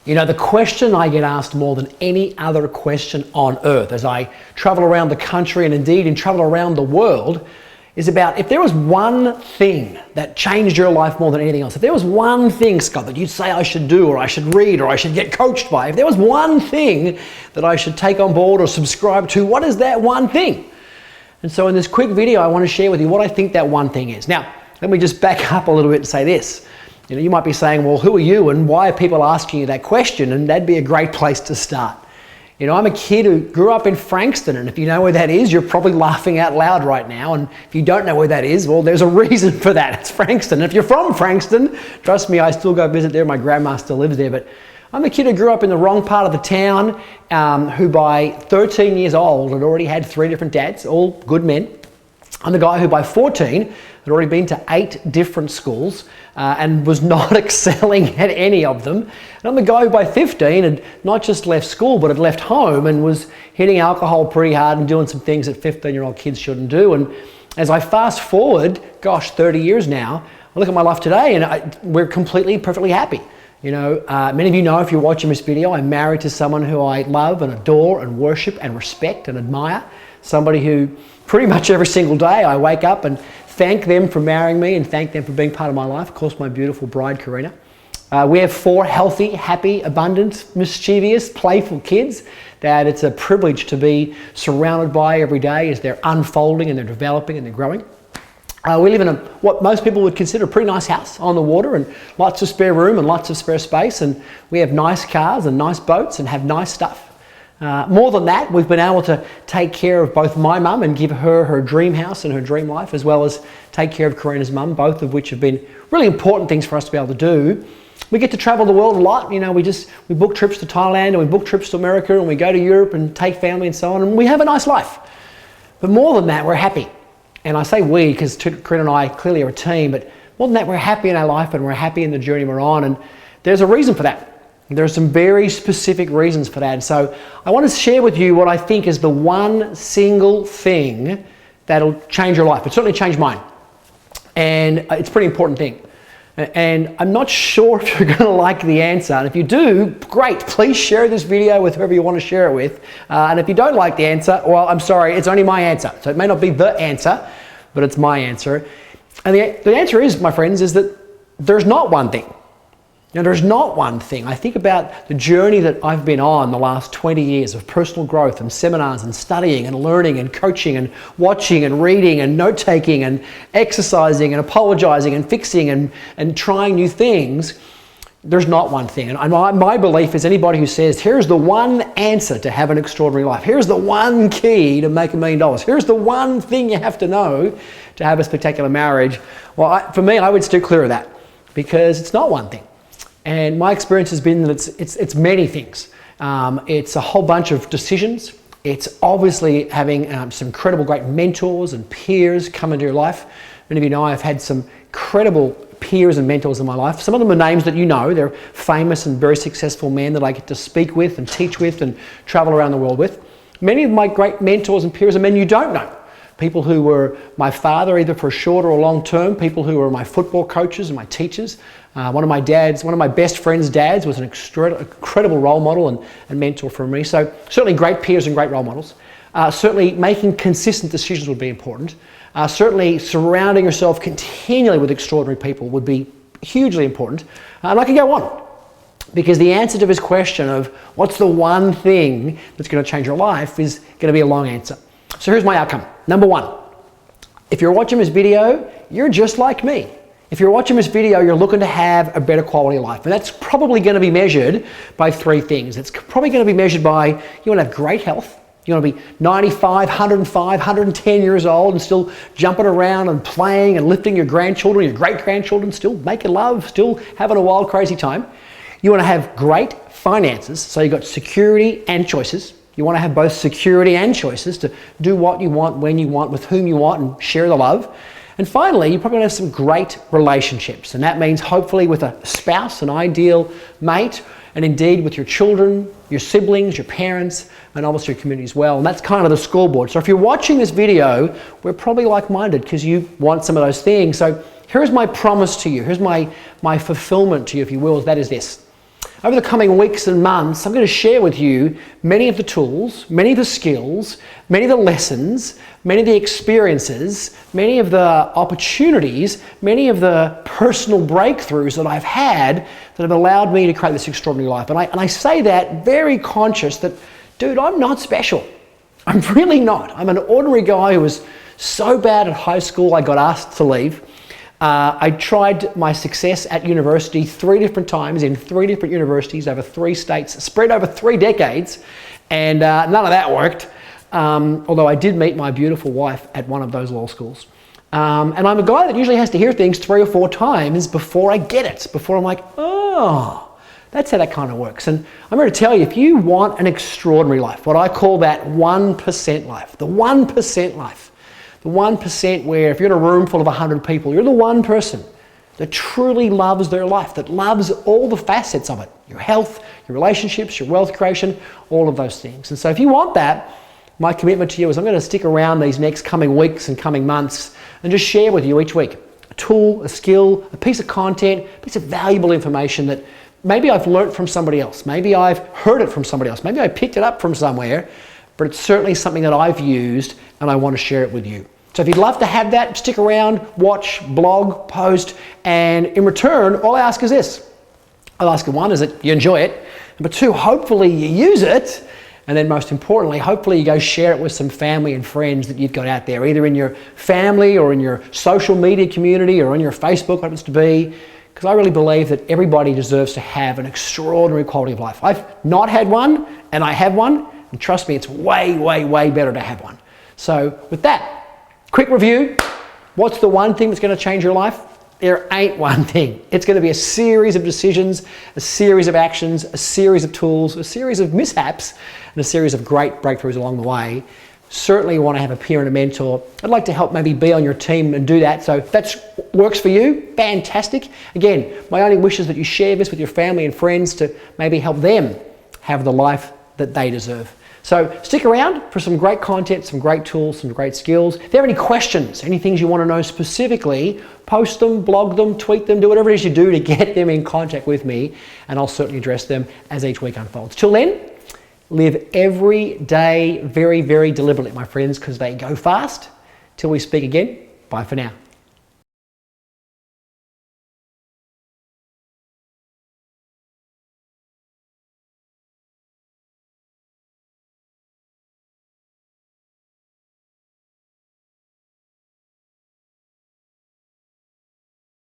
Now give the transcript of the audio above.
You know, the question I get asked more than any other question on earth as I travel around the country and indeed in travel around the world is about if there was one thing that changed your life more than anything else, if there was one thing, Scott, that you'd say I should do or I should read or I should get coached by, if there was one thing that I should take on board or subscribe to, what is that one thing? And so in this quick video, I want to share with you what I think that one thing is. Now, let me just back up a little bit and say this. You know, you might be saying, well, who are you and why are people asking you that question? And that'd be a great place to start. You know, I'm a kid who grew up in Frankston, and if you know where that is, you're probably laughing out loud right now. And if you don't know where that is, well, there's a reason for that. It's Frankston. If you're from Frankston, trust me, I still go visit there. My grandma still lives there. But I'm a kid who grew up in the wrong part of the town, who by 13 years old had already had 3 different dads, all good men. I'm the guy who by 14 had already been to 8 different schools and was not excelling at any of them. And I'm the guy who by 15 had not just left school, but had left home and was hitting alcohol pretty hard and doing some things that 15-year-old kids shouldn't do. And as I fast forward, gosh, 30 years now, I look at my life today and we're completely, perfectly happy. You know, many of you know if you're watching this video, I'm married to someone who I love and adore and worship and respect and admire. Somebody who pretty much every single day I wake up and thank them for marrying me and thank them for being part of my life. Of course, my beautiful bride, Karina. We have 4 healthy, happy, abundant, mischievous, playful kids that it's a privilege to be surrounded by every day as they're unfolding and they're developing and they're growing. We live in what most people would consider a pretty nice house on the water and lots of spare room and lots of spare space, and we have nice cars and nice boats and have nice stuff. More than that, we've been able to take care of both my mum and give her her dream house and her dream life, as well as take care of Karina's mum, both of which have been really important things for us to be able to do. We get to travel the world a lot. You know, we book trips to Thailand and we book trips to America and we go to Europe and take family and so on, and we have a nice life. But more than that, we're happy. And I say we because Karina and I clearly are a team, but more than that, we're happy in our life and we're happy in the journey we're on, and there's a reason for that. There are some very specific reasons for that. And so I want to share with you what I think is the one single thing that'll change your life. It certainly changed mine. And it's a pretty important thing. And I'm not sure if you're going to like the answer. And if you do, great. Please share this video with whoever you want to share it with. And if you don't like the answer, well, I'm sorry, it's only my answer. So it may not be the answer, but it's my answer. And the answer is, my friends, is that there's not one thing. Now, there's not one thing. I think about the journey that I've been on the last 20 years of personal growth and seminars and studying and learning and coaching and watching and reading and note-taking and exercising and apologizing and fixing and trying new things. There's not one thing. And my belief is anybody who says, here's the one answer to have an extraordinary life. Here's the one key to make $1 million. Here's the one thing you have to know to have a spectacular marriage. Well, for me, I would steer clear of that because it's not one thing. And my experience has been that it's many things. It's a whole bunch of decisions. It's obviously having some incredible, great mentors and peers come into your life. Many of you know I've had some incredible peers and mentors in my life. Some of them are names that you know. They're famous and very successful men that I get to speak with and teach with and travel around the world with. Many of my great mentors and peers are men you don't know. People who were my father either for short or long term, people who were my football coaches and my teachers. One of my best friends' dads was an incredible role model and mentor for me. So certainly great peers and great role models. Certainly making consistent decisions would be important. Certainly surrounding yourself continually with extraordinary people would be hugely important. And I could go on. Because the answer to this question of what's the one thing that's going to change your life is going to be a long answer. So here's my outcome. Number 1, if you're watching this video, you're just like me. If you're watching this video, you're looking to have a better quality of life. And that's probably going to be measured by 3 things. It's probably going to be measured by you want to have great health. You want to be 95, 105, 110 years old and still jumping around and playing and lifting your grandchildren, your great-grandchildren, still making love, still having a wild, crazy time. You want to have great finances, so you've got security and choices. You want to have both security and choices to do what you want, when you want, with whom you want, and share the love. And finally, you probably want to have some great relationships. And that means hopefully with a spouse, an ideal mate, and indeed with your children, your siblings, your parents, and obviously your community as well. And that's kind of the scoreboard. So if you're watching this video, we're probably like-minded because you want some of those things. So here's my promise to you. Here's my fulfillment to you, if you will. That is this. over the coming weeks and months, I'm going to share with you many of the tools, many of the skills, many of the lessons, many of the experiences, many of the opportunities, many of the personal breakthroughs that I've had that have allowed me to create this extraordinary life. And I say that very conscious that, dude, I'm not special. I'm really not. I'm an ordinary guy who was so bad at high school I got asked to leave. I tried my success at university 3 different times in 3 different universities over 3 states, spread over 3 decades, and none of that worked. Although I did meet my beautiful wife at one of those law schools. And I'm a guy that usually has to hear things 3 or 4 times before I get it, before I'm like, oh, that's how that kind of works. And I'm going to tell you, if you want an extraordinary life, what I call that 1% life, the 1% life, the 1% where if you're in a room full of 100 people, you're the one person that truly loves their life, that loves all the facets of it, your health, your relationships, your wealth creation, all of those things. And so if you want that, my commitment to you is I'm going to stick around these next coming weeks and coming months and just share with you each week a tool, a skill, a piece of content, a piece of valuable information that maybe I've learned from somebody else, maybe I've heard it from somebody else, maybe I picked it up from somewhere, but it's certainly something that I've used and I want to share it with you. So if you'd love to have that, stick around, watch, blog, post, and in return, all I ask is this. I'll ask you, 1, is that you enjoy it. Number 2, hopefully you use it. And then most importantly, hopefully you go share it with some family and friends that you've got out there, either in your family or in your social media community or on your Facebook, what it happens to be. Because I really believe that everybody deserves to have an extraordinary quality of life. I've not had one, and I have one. And trust me, it's way, way, way better to have one. So with that, quick review. What's the one thing that's going to change your life? There ain't one thing. It's going to be a series of decisions, a series of actions, a series of tools, a series of mishaps, and a series of great breakthroughs along the way. Certainly you want to have a peer and a mentor. I'd like to help maybe be on your team and do that. So if that works for you, fantastic. Again, my only wish is that you share this with your family and friends to maybe help them have the life that they deserve. So stick around for some great content, some great tools, some great skills. If you have any questions, any things you want to know specifically, post them, blog them, tweet them, do whatever it is you do to get them in contact with me, and I'll certainly address them as each week unfolds. Till then, live every day very, very deliberately, my friends, because they go fast. Till we speak again, bye for now.